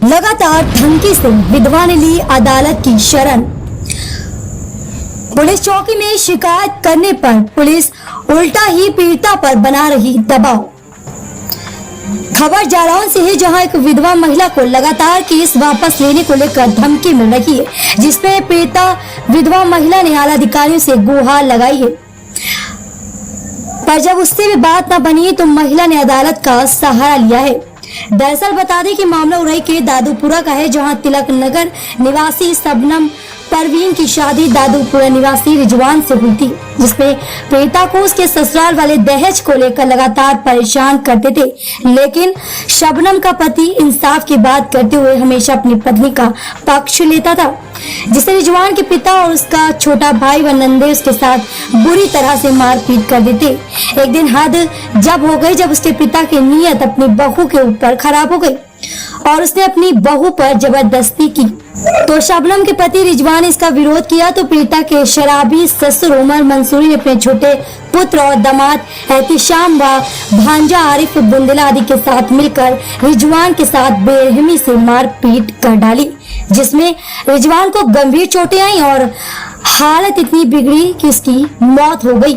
लगातार धमकी से विधवा ने ली अदालत की शरण। पुलिस चौकी में शिकायत करने पर पुलिस उल्टा ही पीड़िता पर बना रही दबाव। खबर जालौन से है, जहां एक विधवा महिला को लगातार केस वापस लेने को लेकर धमकी मिल रही है, जिसपे पीड़िता विधवा महिला ने आला अधिकारियों से गुहार लगाई है। पर जब उससे भी बात न बनी तो महिला ने अदालत का सहारा लिया है। दरअसल बता दें कि मामला उरई के दादूपुरा का है, जहां तिलक नगर निवासी शबनम परवीन की शादी दादूपुरा निवासी रिजवान से हुई थी, जिसमें पीड़िता को उसके ससुराल वाले दहेज को लेकर लगातार परेशान करते थे। लेकिन शबनम का पति इंसाफ की बात करते हुए हमेशा अपनी पत्नी का पक्ष लेता था, जिसे रिजवान के पिता और उसका छोटा भाई व नंदे उसके साथ बुरी तरह से मारपीट कर देते। एक दिन हद जब हो गई, जब उसके पिता की नीयत अपनी बहू के ऊपर खराब हो गई और उसने अपनी बहू पर जबरदस्ती की, तो शबनम के पति रिजवान ने इसका विरोध किया। तो पीड़िता के शराबी ससुर उमर मंसूरी ने अपने छोटे पुत्र और दामाद एहतिशाम व भांजा आरिफ बुंदेला आदि के साथ मिलकर रिजवान के साथ बेरहमी से मारपीट कर डाली, जिसमें रिजवान को गंभीर चोटें आई और हालत इतनी बिगड़ी कि उसकी मौत हो गई।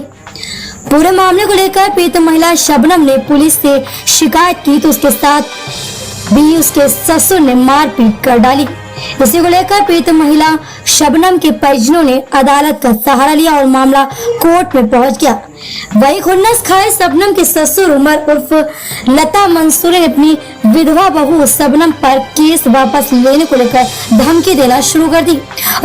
पूरे मामले को लेकर पीड़ित महिला शबनम ने पुलिस से शिकायत की, तो उसके साथ भी उसके ससुर ने मारपीट कर डाली। इसी को लेकर पीड़ित महिला शबनम के परिजनों ने अदालत का सहारा लिया और मामला कोर्ट में पहुंच गया। वही खुन्नस खाए शबनम के ससुर उमर उर्फ लता मंसूर ने अपनी विधवा बहू शबनम पर केस वापस लेने को लेकर धमकी देना शुरू कर दी।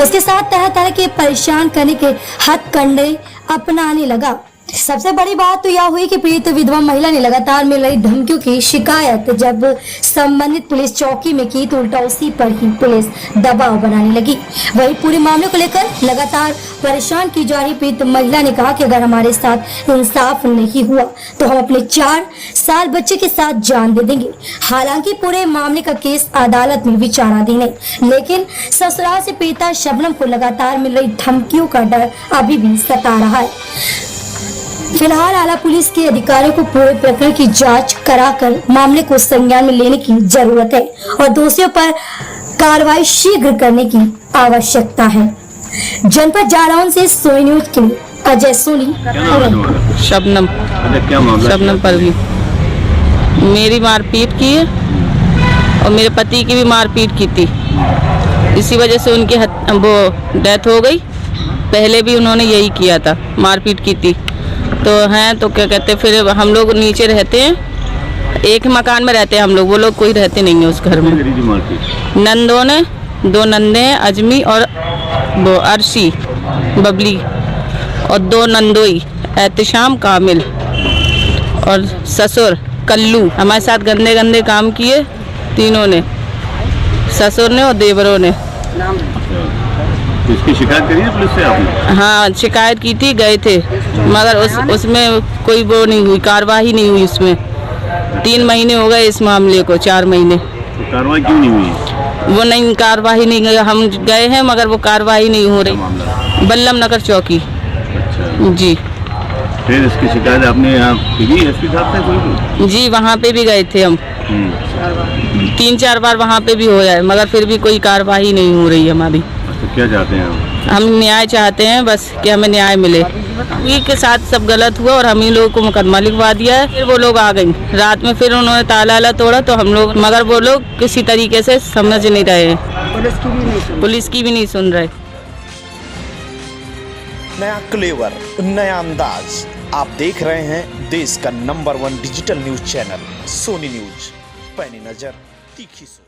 उसके साथ तरह तरह के परेशान करने के हथकंडे अपनाने लगा। सबसे बड़ी बात तो यह हुई कि पीड़ित विधवा महिला ने लगातार मिल रही धमकियों की शिकायत जब संबंधित पुलिस चौकी में की, तो उल्टा उसी पर ही पुलिस दबाव बनाने लगी। वही पूरे मामले को लेकर लगातार परेशान की जा रही पीड़ित महिला ने कहा कि अगर हमारे साथ इंसाफ नहीं हुआ तो हम अपने 4 साल बच्चे के साथ जान दे देंगे। हालांकि पूरे मामले का केस अदालत में विचाराधीन है, लेकिन ससुराल से पीड़िता शबनम को लगातार मिल रही धमकियों का डर अभी भी सता रहा है। फिलहाल आला पुलिस के अधिकारियों को पूरे प्रकरण की जांच कराकर मामले को संज्ञान में लेने की जरूरत है और दोषियों पर कार्रवाई शीघ्र करने की आवश्यकता है। जनपद जालौन से सोनी न्यूज के लिए अजय सोनी। शबनम शबनम परवीन मेरी मारपीट की है और मेरे पति की भी मारपीट की थी, इसी वजह से उनकी वो डेथ हो गई। पहले भी उन्होंने यही किया था, मारपीट की थी। तो हैं तो क्या कहते, फिर हम लोग नीचे रहते हैं, एक मकान में रहते हैं हम लोग, वो लोग कोई रहते नहीं है उस घर में। नंदों ने 2 नंदे हैं, अजमी और वो अर्शी बबली, और 2 नंदोई एहतिशाम कामिल और ससुर कल्लू। हमारे साथ गंदे गंदे काम किए तीनों ने, ससुर ने और देवरों ने। इसकी शिकायत करी है पुलिस से आपने? हाँ, शिकायत की थी, गए थे, मगर उसमें कोई वो नहीं हुई, कार्रवाई नहीं हुई उसमें। 3 महीने हो गए इस मामले को, 4 महीने। तो कार्रवाई क्यों नहीं हुई? वो नहीं, कार्रवाई नहीं गई। हम गए हैं मगर वो कार्रवाई नहीं हो रही। बल्लम नगर चौकी। अच्छा जी। फिर इसकी शिकायत आपने यहाँ की एसपी साहब से कोई? जी, वहाँ पे भी गए थे हम। 3-4 बार वहाँ पे भी हो जाए, मगर फिर भी कोई कार्रवाई नहीं हो रही हमारी। तो क्या चाहते हैं आप? हम न्याय चाहते हैं, बस कि हमें न्याय मिले। उन्हीं के साथ सब गलत हुआ और हम ही लोगों को मुकदमा लिखवा दिया है। फिर वो लोग आ गई रात में, फिर उन्होंने ताला तोड़ा तो हम लोग, मगर वो लोग किसी तरीके से समझ नहीं रहे हैं, पुलिस की भी नहीं सुन रहे। नया क्लेवर, नया अंदाज, आप देख रहे हैं देश का number 1 digital news channel Sony news. पैनी नजर, तीखी सोच।